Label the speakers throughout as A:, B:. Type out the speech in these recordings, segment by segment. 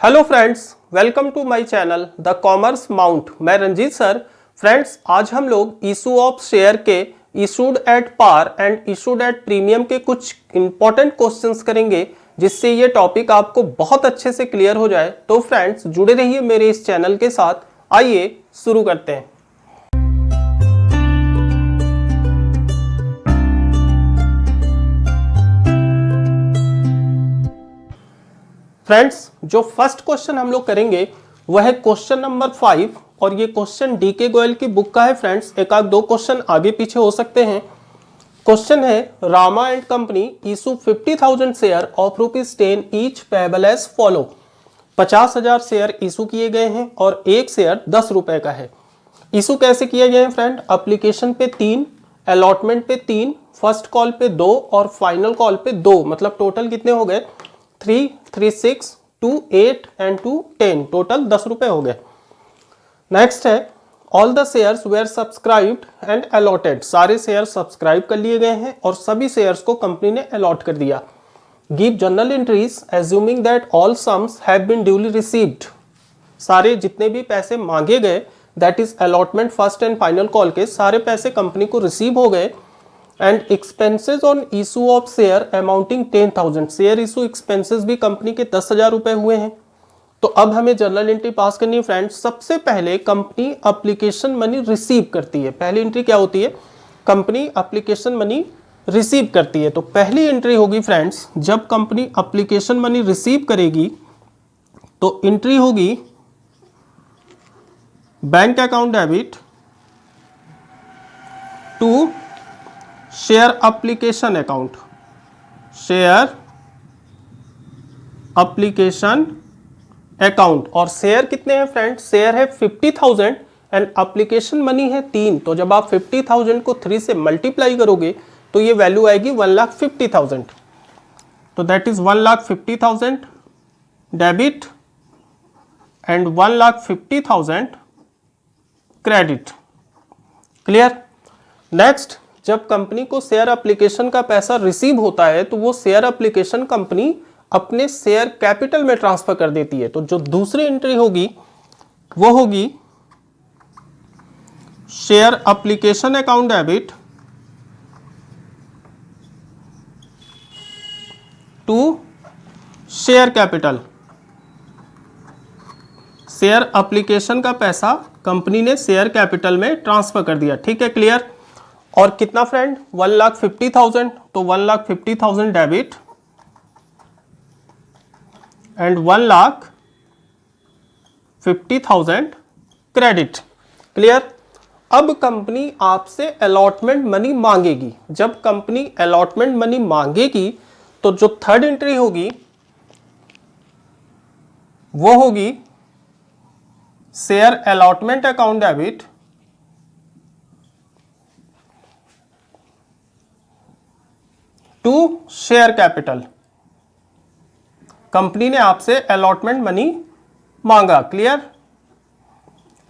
A: Hello friends, welcome to my channel the commerce mount. मैं Ranjeet sir. Friends, आज हम लोग इशू ऑफ शेयर के issued at par and issued at premium के कुछ इंपॉर्टेंट क्वेश्चंस करेंगे, जिससे ये टॉपिक आपको बहुत अच्छे से क्लियर हो जाए। तो फ्रेंड्स, जुड़े रहिए मेरे इस चैनल के साथ। आइए शुरू करते हैं। फ्रेंड्स, जो फर्स्ट क्वेश्चन हम लोग करेंगे वह है क्वेश्चन नंबर 5 और ये क्वेश्चन डीके गोयल की बुक का है। फ्रेंड्स, एक आध दो क्वेश्चन आगे पीछे हो सकते हैं। क्वेश्चन है, Rama and company issue 50,000 share of ₹10 each payable as follow. 50,000 share issue किए गए हैं और एक शेयर 10 रुपए का है। इशू कैसे किए गए हैं फ्रेंड? एप्लीकेशन पे 3, अलॉटमेंट पे 3, फर्स्ट कॉल पे 2 और फाइनल कॉल पे 2। मतलब टोटल कितने हो गए? 3, 3, 6, 2, 8 एंड 2, 10। टोटल 10 रुपए हो गए। नेक्स्ट है, all the shares where subscribed and allotted. सारे शेयर सब्सक्राइब कर लिए गए हैं और सभी शेयर्स को कंपनी ने अलॉट कर दिया। Give journal entries assuming that all sums have been duly received. सारे जितने भी पैसे मांगे गए, that is allotment, first and final call के, सारे पैसे कंपनी को रिसीव हो गए। And expenses on issue of share amounting 10,000। Share issue expenses भी कंपनी के 10,000 रुपए हुए हैं। तो अब हमें जर्नल एंट्री पास करनी है फ्रेंड्स। सबसे पहले कंपनी एप्लीकेशन मनी रिसीव करती है। पहली एंट्री क्या होती है? कंपनी एप्लीकेशन मनी रिसीव करती है। तो पहली एंट्री होगी फ्रेंड्स, जब कंपनी एप्लीकेशन मनी रिसीव करेगी तो एंट्री होगी bank account debit to share application account. Share application account. और शेयर कितने हैं फ्रेंड? शेयर है 50,000 एंड एप्लीकेशन मनी है 3। तो जब आप 50,000 को 3 से मल्टीप्लाई करोगे तो ये वैल्यू आएगी 1,50,000। तो that is 1,50,000 debit and 1,50,000 credit. Clear? Next, जब कंपनी को शेयर एप्लीकेशन का पैसा रिसीव होता है तो वो शेयर एप्लीकेशन कंपनी अपने शेयर कैपिटल में ट्रांसफर कर देती है। तो जो दूसरी एंट्री होगी वो होगी share application account debit to share capital. Share application का पैसा कंपनी ने शेयर कैपिटल में ट्रांसफर कर दिया। ठीक है, क्लियर? और कितना फ्रेंड? 1,50,000। तो 1,50,000 डेबिट एंड 1,50,000 क्रेडिट। क्लियर? अब कंपनी आपसे अलॉटमेंट मनी मांगेगी। जब कंपनी अलॉटमेंट मनी मांगेगी तो जो थर्ड एंट्री होगी वो होगी share allotment account debit to share capital. Company ने आपसे अलॉटमेंट मनी मांगा। क्लियर?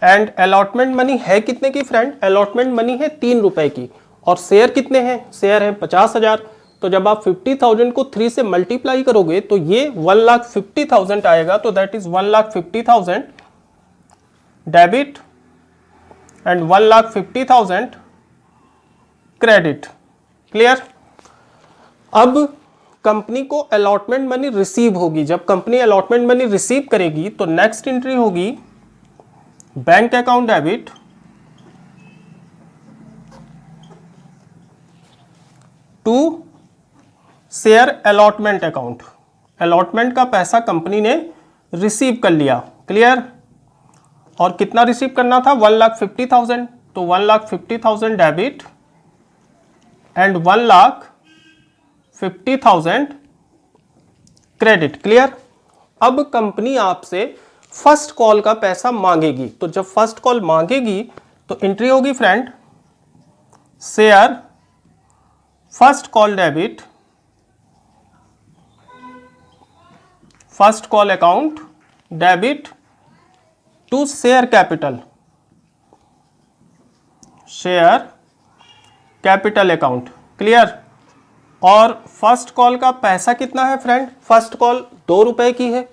A: एंड अलॉटमेंट मनी है कितने की फ्रेंड? अलॉटमेंट मनी है 3 रुपए की। और शेयर कितने हैं? शेयर है 50,000। तो जब आप 50,000 को 3 से मल्टीप्लाई करोगे तो ये 1,50,000 आएगा। तो that is 1,50,000 debit and 1,50,000 credit. Clear? अब कंपनी को अलॉटमेंट मनी रिसीव होगी। जब कंपनी अलॉटमेंट मनी रिसीव करेगी तो नेक्स्ट एंट्री होगी bank account debit to share allotment account. Allotment का पैसा कंपनी ने रिसीव कर लिया। क्लियर? और कितना रिसीव करना था? 1,50,000। तो 1,50,000 डेबिट एंड 1,50,000 क्रेडिट। क्लियर? अब कंपनी आपसे फर्स्ट कॉल का पैसा मांगेगी। तो जब फर्स्ट कॉल मांगेगी तो एंट्री होगी friend share first call debit first call account debit to share capital. Share capital account. Clear? और फर्स्ट कॉल का पैसा कितना है फ्रेंड? फर्स्ट कॉल 2 रुपए की है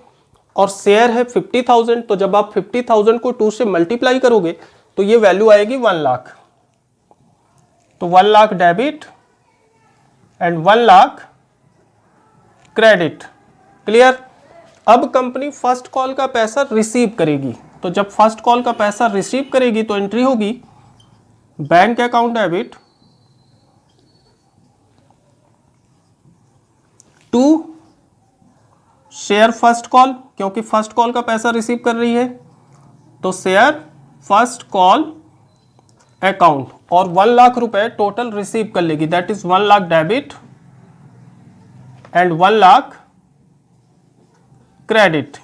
A: और शेयर है 50,000, तो जब आप 50,000 को 2 से मल्टीप्लाई करोगे तो ये वैल्यू आएगी 1 लाख। तो 1 lakh debit and 1 lakh credit. Clear. अब कंपनी फर्स्ट कॉल का पैसा रिसीव करेगी, तो जब फर्स्ट कॉल का पैसा रिसीव करेगी तो एंट्री होगी bank account debit to share first call, क्योंकि फर्स्ट कॉल का पैसा रिसीव कर रही है, तो शेयर फर्स्ट कॉल अकाउंट, और 1 लाख रुपए टोटल रिसीव कर लेगी, that is 1 lakh debit and 1 lakh credit.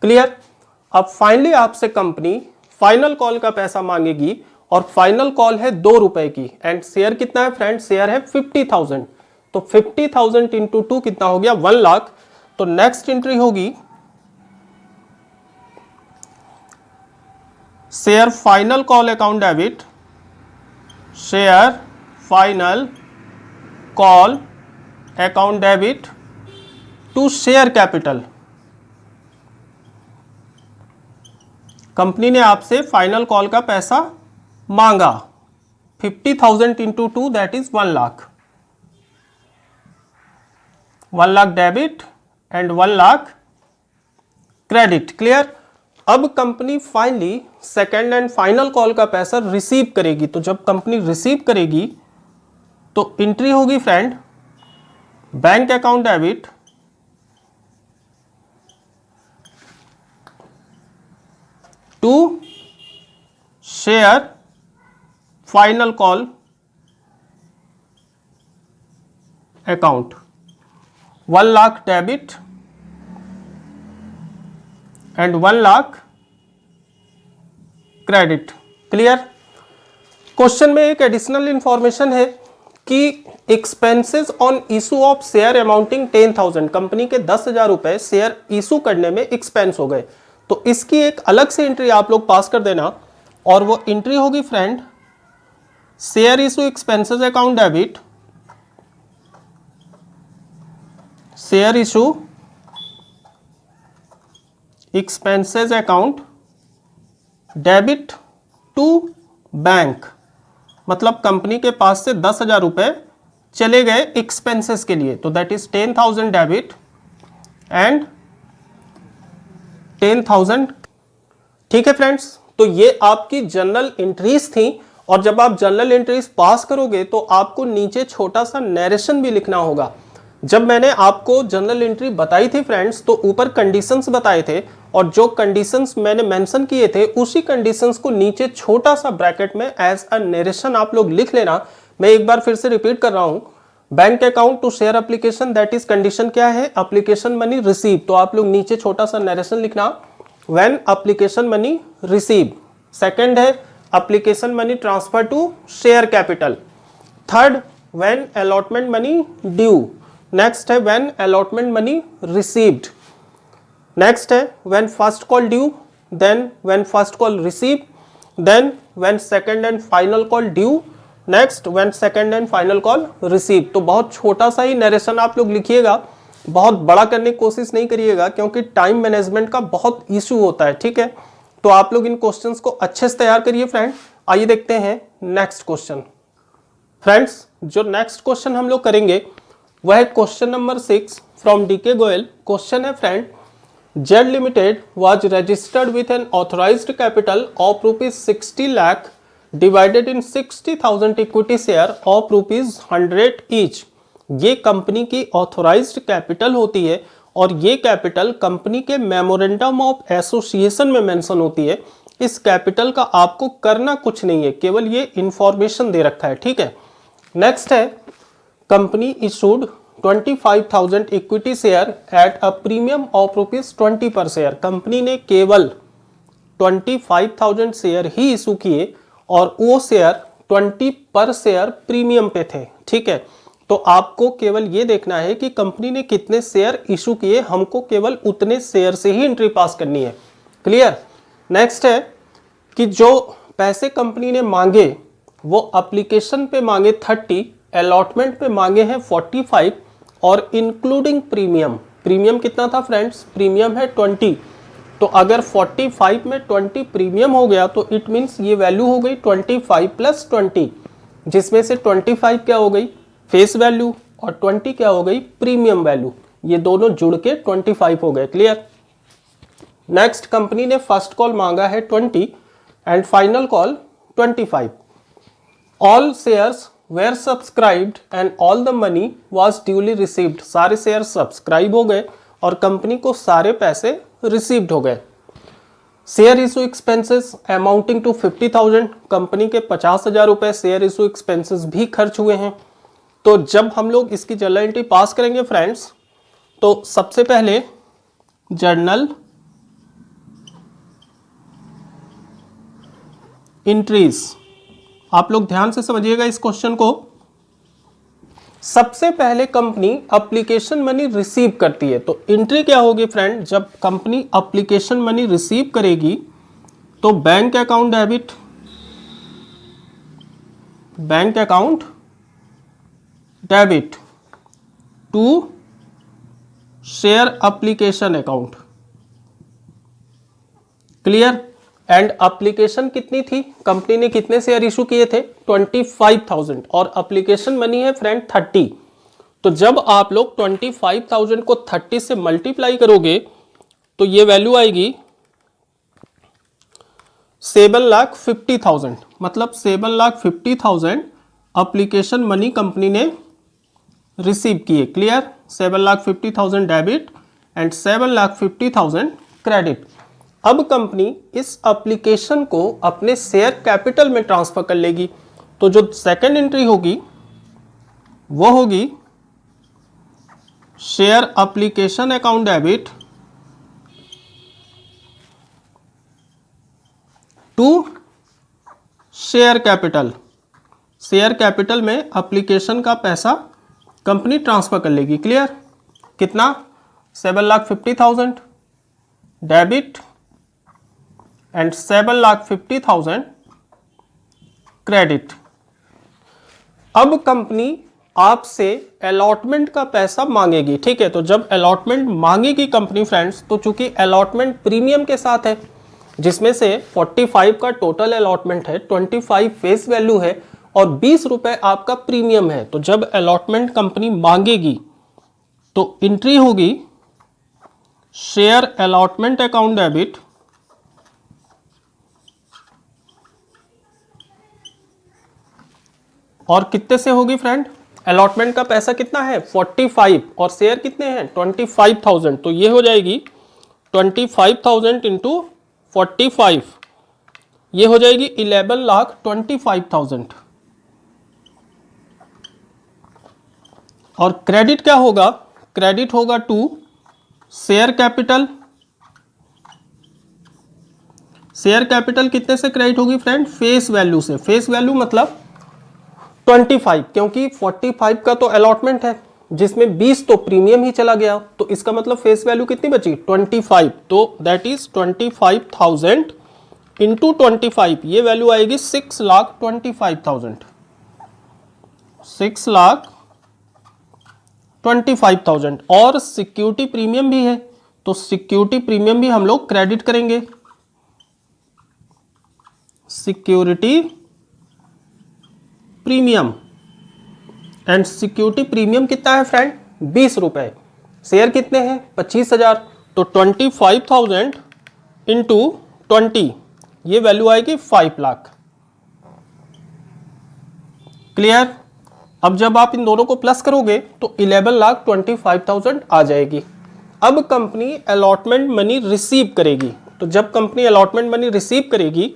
A: Clear. अब फाइनली आपसे कंपनी फाइनल कॉल का पैसा मांगेगी, और फाइनल कॉल है 2 रुपए की, एंड शेयर कितना है फ्रेंड, शेयर है 50,000, तो 50,000 इंटू 2 कितना हो गया, 1 लाख। तो नेक्स्ट एंट्री होगी share final call account debit, share final call account debit to share capital. Company ने आपसे फाइनल कॉल का पैसा मांगा 50,000 into 2 that is 1 lakh, 1 lakh debit and 1 lakh credit. Clear. अब company finally second and final call का पैसा receive करेगी, तो जब कंपनी रिसीव करेगी तो एंट्री होगी friend bank account debit to share final call account, 1 lakh debit and 1 lakh credit. Clear. Question में एक एडिशनल इंफॉर्मेशन है कि expenses on issue of share amounting 10,000, company के 10,000 रुपए शेयर इशू करने में एक्सपेंस हो गए, तो इसकी एक अलग से एंट्री आप लोग पास कर देना, और वो एंट्री होगी friend share issue expenses account debit, share issue expenses account debit to bank, मतलब कंपनी के पास से 10,000 रुपए चले गए एक्सपेंसेस के लिए, तो दैट इज 10,000 डेबिट एंड 10,000। ठीक है फ्रेंड्स, तो ये आपकी जनरल एंट्रीज थी, और जब आप जनरल एंट्रीज पास करोगे तो आपको नीचे छोटा सा नरेशन भी लिखना होगा। जब मैंने आपको जनरल एंट्री बताई थी फ्रेंड्स, तो ऊपर कंडीशंस बताए थे, और जो कंडीशंस मैंने मेंशन किए थे उसी कंडीशंस को नीचे छोटा सा ब्रैकेट में एज अ नरेशन आप लोग लिख लेना। मैं एक बार फिर से रिपीट कर रहा हूं, bank account to share application, that is condition क्या है, एप्लीकेशन मनी रिसीव, तो आप लोग नीचे छोटा सा नरेशन लिखना, when application money receive. Second है application money transfer to share capital. Third, when allotment money due. Next है when allotment money received. Next है when first call due, then when first call receive, then when second and final call due, next when second and final call receive. तो बहुत छोटा सा ही narration आप लोग लिखिएगा, बहुत बड़ा करने की कोशिश नहीं करिएगा, क्योंकि टाइम मैनेजमेंट का बहुत इशू होता है। ठीक है, तो आप लोग इन क्वेश्चंस को अच्छे से तैयार करिए फ्रेंड। आइए देखते हैं नेक्स्ट क्वेश्चन। फ्रेंड्स, जो नेक्स्ट क्वेश्चन हम लोग करेंगे वह है question number 6 from DK Goyal. Question है friend, Z limited was registered with an authorised capital of ₹60 lakh divided in 60,000 equity share of ₹100 each. ये कंपनी की ऑथराइज्ड कैपिटल होती है, और ये कैपिटल कंपनी के मेमोरेंडम ऑफ एसोसिएशन में मेंशन होती है। इस कैपिटल का आपको करना कुछ नहीं है, केवल ये इंफॉर्मेशन दे रखा है। ठीक है, नेक्स्ट है company issued 25,000 equity share at a premium of ₹20 पर शेयर। कंपनी ने केवल 25,000 शेयर ही इशू किए, और वो शेयर 20 पर शेयर प्रीमियम पे थे। ठीक है, तो आपको केवल ये देखना है कि कंपनी ने कितने शेयर इशू किए, हमको केवल उतने शेयर से ही एंट्री पास करनी है। क्लियर। नेक्स्ट है कि जो पैसे कंपनी ने मांगे वो एप्लीकेशन पे मांगे 30, अलॉटमेंट पे मांगे हैं 45, और इंक्लूडिंग प्रीमियम प्रीमियम कितना था फ्रेंड्स, प्रीमियम है 20, तो अगर 45 में 20 प्रीमियम हो गया तो इट मीन्स ये वैल्यू हो गई 25 प्लस 20, जिसमें से 25 क्या हो गई फेस वैल्यू और 20 क्या हो गई प्रीमियम वैल्यू, ये दोनों जुड़ के 25 हो गए। क्लियर। नेक्स्ट, कंपनी ने फर्स्ट कॉल मांगा है 20 and final call 25। All shares were subscribed and all the money was duly received. सारे शेयर सब्सक्राइब हो गए और कंपनी को सारे पैसे रिसीव्ड हो गए। Share issue expenses amounting to 50,000, company के 50,000 रुपए शेयर इशू एक्सपेंसेस भी खर्च हुए हैं। तो जब हम लोग इसकी जर्नल एंट्री पास करेंगे फ्रेंड्स, तो सबसे पहले जर्नल एंट्रीज, आप लोग ध्यान से समझिएगा इस क्वेश्चन को। सबसे पहले कंपनी एप्लीकेशन मनी रिसीव करती है, तो एंट्री क्या होगी फ्रेंड, जब कंपनी एप्लीकेशन मनी रिसीव करेगी तो bank account debit, bank account debit to share application account. Clear. And application कितनी थी, कंपनी ने कितने शेयर इशू किए थे 25,000 और एप्लीकेशन मनी है फ्रेंड 30। तो जब आप लोग 25,000 को 30 से मल्टीप्लाई करोगे तो ये वैल्यू आएगी 7,50,000, मतलब 7,50,000 एप्लीकेशन मनी कंपनी ने रिसीव किए। क्लियर। 7,50,000 debit and 7,50,000 credit. अब कंपनी इस एप्लीकेशन को अपने शेयर कैपिटल में ट्रांसफर कर लेगी, तो जो सेकंड एंट्री होगी वो होगी share application account debit to share capital. Share capital में एप्लीकेशन का पैसा कंपनी ट्रांसफर कर लेगी। क्लियर। कितना 7,50,000 डेबिट एंड 7,50,000 क्रेडिट। अब कंपनी आपसे अलॉटमेंट का पैसा मांगेगी। ठीक है, तो जब अलॉटमेंट मांगेगी कंपनी फ्रेंड्स, तो चूंकि अलॉटमेंट प्रीमियम के साथ है, जिसमें से 45 का टोटल अलॉटमेंट है, 25 फेस वैल्यू है और 20 रुपए आपका प्रीमियम है। तो जब अलॉटमेंट कंपनी मांगेगी तो एंट्री होगी शेयर अलॉटमेंट अकाउंट डेबिट और कितने से होगी फ्रेंड, अलॉटमेंट का पैसा कितना है 45 और शेयर कितने हैं 25,000, तो ये हो जाएगी 25,000 इंटू 45, ये हो जाएगी 11,25,000। और क्रेडिट क्या होगा, क्रेडिट होगा to share capital. Share capital कितने से क्रेडिट होगी फ्रेंड, फेस वैल्यू से। फेस वैल्यू मतलब 25, क्योंकि 45 का तो अलॉटमेंट है जिसमें 20 तो प्रीमियम ही चला गया, तो इसका मतलब फेस वैल्यू कितनी बची 25, तो दैट इज 25,000 इंटू 25, ये वैल्यू आएगी 6,25,000, 6,25,000। और सिक्योरिटी प्रीमियम भी है, तो सिक्योरिटी प्रीमियम भी हम लोग क्रेडिट करेंगे। Security premium and security premium कितना है फ्रेंड 20 रुपए, शेयर कितने हैं 25,000, तो 25,000 इंटू 20, ये वैल्यू आएगी 5 लाख। क्लियर। अब जब आप इन दोनों को प्लस करोगे तो 11,25,000 आ जाएगी। अब कंपनी अलॉटमेंट मनी रिसीव करेगी, तो जब कंपनी अलॉटमेंट मनी रिसीव करेगी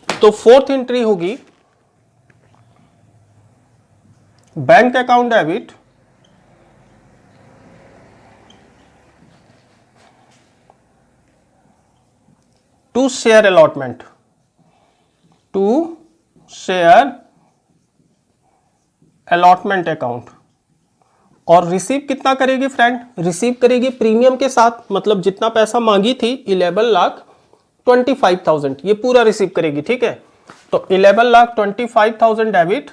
A: तो फोर्थ एंट्री होगी bank account debit to share allotment, to share allotment account. और रिसीव कितना करेगी फ्रेंड, रिसीव करेगी प्रीमियम के साथ, मतलब जितना पैसा मांगी थी 11,25,000, ये पूरा रिसीव करेगी। ठीक है, तो 11,25,000 डेबिट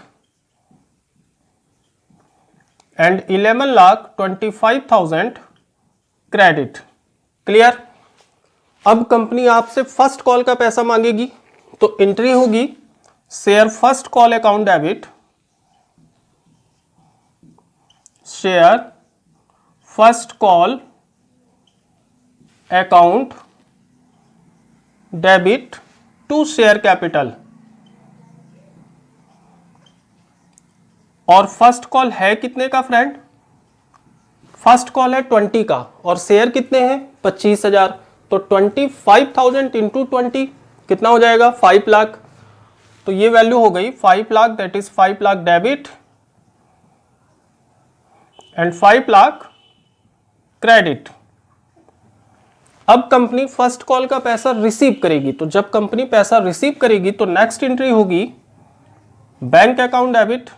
A: एंड 11,25,000 क्रेडिट। क्लियर। अब कंपनी आपसे फर्स्ट कॉल का पैसा मांगेगी तो एंट्री होगी share first call account debit, share first call account debit to share capital. और फर्स्ट कॉल है कितने का फ्रेंड? फर्स्ट कॉल है 20 का और शेयर कितने हैं? 25,000। तो 25,000 इंटू 20 कितना हो जाएगा? 5 लाख। तो ये वैल्यू हो गई 5 lakh, that is 5 lakh debit and 5 lakh credit. अब कंपनी फर्स्ट कॉल का पैसा रिसीव करेगी, तो जब कंपनी पैसा रिसीव करेगी तो नेक्स्ट एंट्री होगी बैंक अकाउंट डेबिट,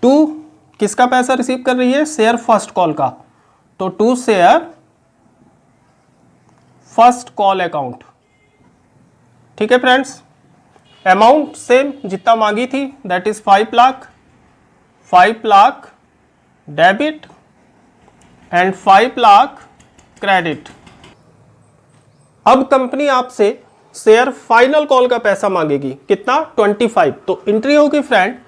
A: टू किसका पैसा रिसीव कर रही है? शेयर फर्स्ट कॉल का, तो to share first call account. ठीक है फ्रेंड्स, अमाउंट सेम जितना मांगी थी, that is 5 lakh, 5 lakh debit and 5 lakh credit. अब कंपनी आपसे शेयर फाइनल कॉल का पैसा मांगेगी, कितना? 25। तो एंट्री होगी friend,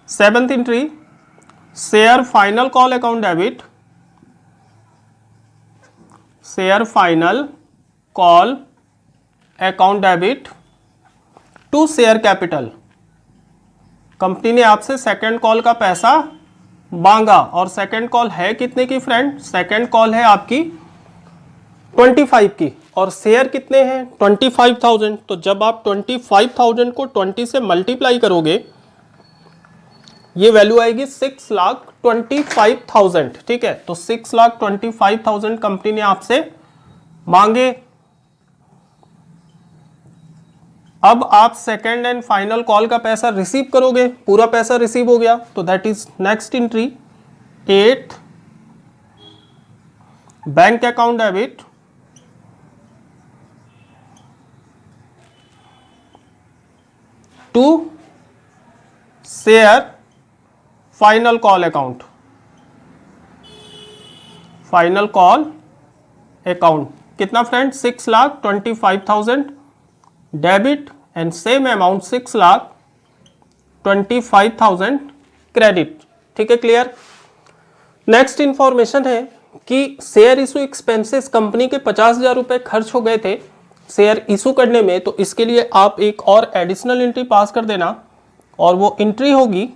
A: 7th entry, share final call account debit, share final call account debit to share capital. Company ने आपसे सेकंड कॉल का पैसा मांगा और सेकंड कॉल है कितने की फ्रेंड? सेकंड कॉल है आपकी 25 की और शेयर कितने हैं? 25,000। तो जब आप 25,000 को 20 से मल्टीप्लाई करोगे ये वैल्यू आएगी 6,25,000। ठीक है, तो 6,25,000 कंपनी ने आपसे मांगे। अब आप सेकेंड एंड फाइनल कॉल का पैसा रिसीव करोगे, पूरा पैसा रिसीव हो गया, तो that is next entry 8th bank account debit to share final call account, final call account कितना friend? 6,25,000 debit and same amount 6,25,000 credit. ठीक है, क्लियर। नेक्स्ट इंफॉर्मेशन है कि शेयर इशू एक्सपेंसेस कंपनी के 50,000 रुपए खर्च हो गए थे शेयर इशू करने में, तो इसके लिए आप एक और एडिशनल एंट्री पास कर देना और वो एंट्री होगी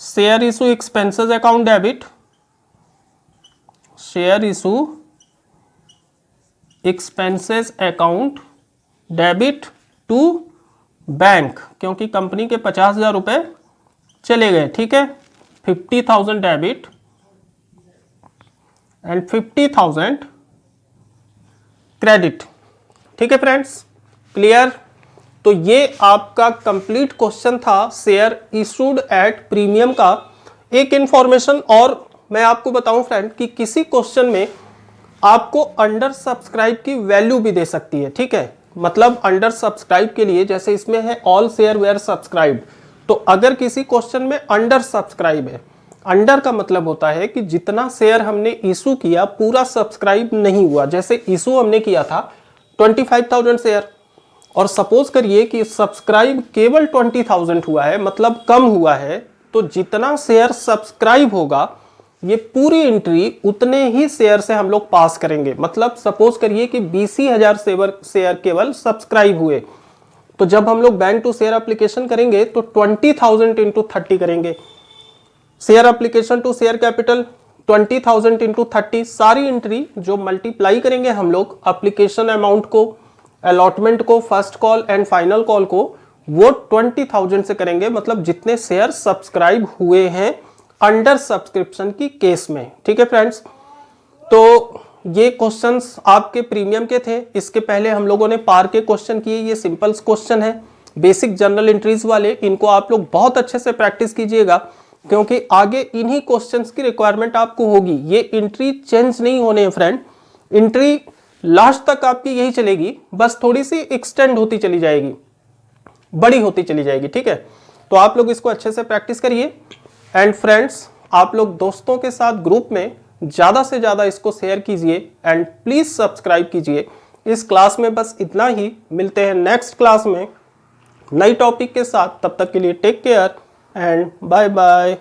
A: share issue expenses account debit, share issue expenses account debit to bank, क्योंकि कंपनी के 50,000 रुपए चले गए। ठीक है, 50,000 डेबिट एंड 50,000 क्रेडिट। ठीक है फ्रेंड्स, क्लियर। तो ये आपका कंप्लीट क्वेश्चन था शेयर इशूड एट प्रीमियम का। एक इंफॉर्मेशन और मैं आपको बताऊं फ्रेंड कि किसी क्वेश्चन में आपको अंडर सब्सक्राइब की वैल्यू भी दे सकती है। ठीक है, मतलब अंडर सब्सक्राइब के लिए जैसे इसमें है ऑल शेयर वेयर सब्सक्राइब, तो अगर किसी क्वेश्चन में अंडर सब्सक्राइब है, अंडर का मतलब होता है कि जितना शेयर हमने इशू किया पूरा सब्सक्राइब नहीं हुआ। जैसे इशू हमने किया था 25,000 शेयर और सपोज करिए कि सब्सक्राइब केवल 20,000 हुआ है, मतलब कम हुआ है, तो जितना शेयर सब्सक्राइब होगा ये पूरी एंट्री उतने ही शेयर से हम लोग पास करेंगे। मतलब सपोज करिए कि 20,000 शेयर केवल सब्सक्राइब हुए, तो जब हम लोग बैंक टू शेयर एप्लीकेशन करेंगे तो 20,000 इंटू 30 करेंगे। Share application to share capital 20,000 into 30, सारी एंट्री जो मल्टीप्लाई करेंगे हम लोग एप्लीकेशन अमाउंट को, अलॉटमेंट को, first call and final call को, वो 20,000 से करेंगे। मतलब जितने शेयर सब्सक्राइब हुए हैं अंडर सब्सक्रिप्शन की केस में। ठीक है फ्रेंड्स, तो ये क्वेश्चंस आपके प्रीमियम के थे। इसके पहले हम लोगों ने पार के क्वेश्चन किए, ये सिंपल क्वेश्चन है बेसिक जनरल एंट्रीज वाले। इनको आप लोग बहुत अच्छे से प्रैक्टिस कीजिएगा क्योंकि आगे इन्हीं क्वेश्चंस की रिक्वायरमेंट आपको होगी। ये एंट्री चेंज नहीं होने हैं फ्रेंड, एंट्री लास्ट तक आपकी यही चलेगी, बस थोड़ी सी एक्सटेंड होती चली जाएगी, बड़ी होती चली जाएगी। ठीक है, तो आप लोग इसको अच्छे से प्रैक्टिस करिए। एंड फ्रेंड्स, आप लोग दोस्तों के साथ ग्रुप में ज़्यादा से ज़्यादा इसको शेयर कीजिए एंड प्लीज़ सब्सक्राइब कीजिए। इस क्लास में बस इतना ही, मिलते हैं नेक्स्ट क्लास में नई टॉपिक के साथ। तब तक के लिए take care and bye bye.